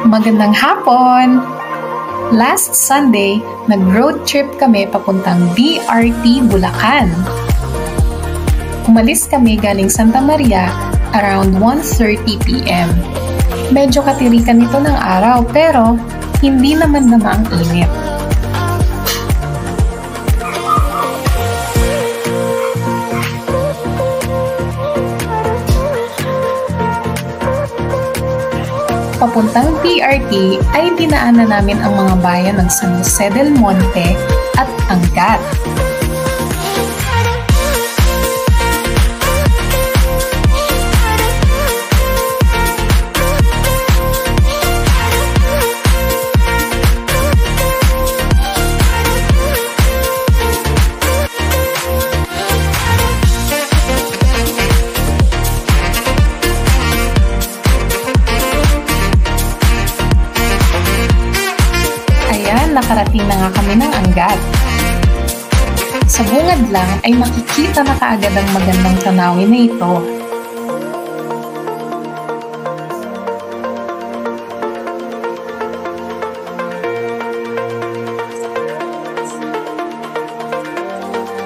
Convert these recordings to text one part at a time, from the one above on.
Magandang hapon! Last Sunday, nag-road trip kami papuntang BRT Bulacan. Umalis kami galing Santa Maria around 1:30 p.m. Medyo katirikan ito ng araw pero hindi naman ang init. Papuntang BRT ay dinaanan namin ang mga bayan ng San Jose del Monte at Angat. Nakarating na nga kami ng Angat. Sa bungad lang ay makikita na kaagad ang magandang tanawin na ito.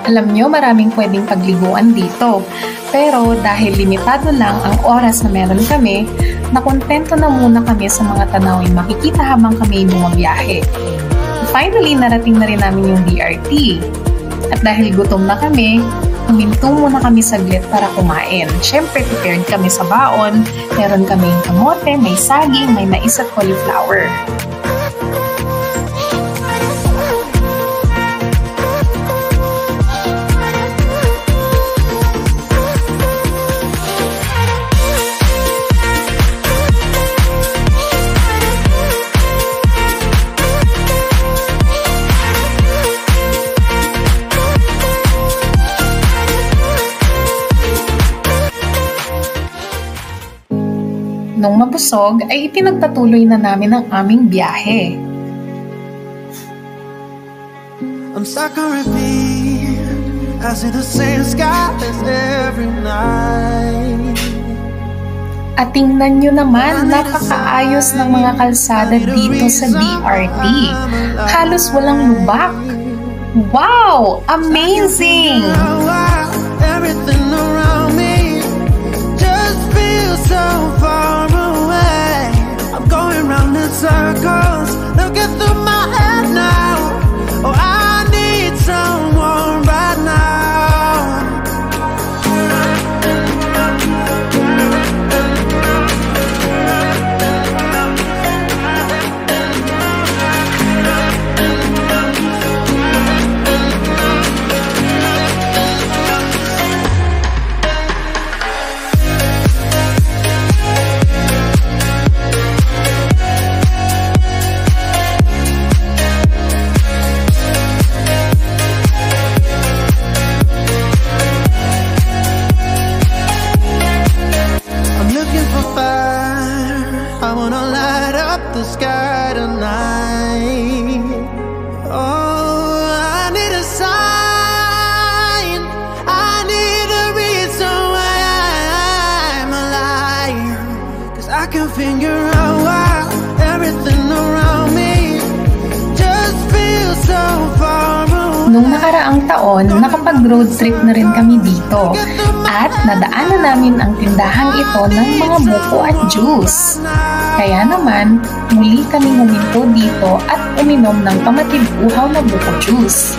Alam nyo, maraming pwedeng pagliguan dito. Pero dahil limitado lang ang oras na meron kami, nakontento na muna kami sa mga tanawin makikita habang kami bumabiyahe. Finally, narating na rin namin yung BRT. At dahil gutom na kami, huminto muna kami saglit para kumain. Siyempre, prepared kami sa baon. Meron kaming kamote, may saging, may mais at cauliflower. Nung mabusog, ay ipinagpatuloy na namin ang aming biyahe. I'm stuck on repeat. I see the same skies every night. At tingnan nyo naman, napakaayos ng mga kalsada dito sa BRT. Halos walang lubak. Wow! Amazing! Everything around me just feels so far away. I'm going round in circles, looking through my head now. Oh, I need someone right now. Figure out why everything around me just feels so far away. Nung nakaraang taon, nakapag-road trip na rin kami dito at nadaanan namin ang tindahang ito ng mga buko at juice. Kaya naman, muli kaming huminto dito at uminom ng pamatid-uhaw na buko juice.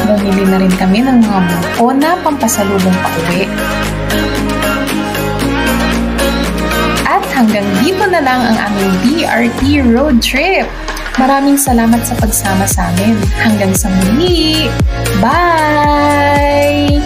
Bumili na rin kami ng mga buko na pampasalubong pauwi. Hanggang dito na lang ang aming BRT road trip. Maraming salamat sa pagsama sa amin. Hanggang sa muli. Bye!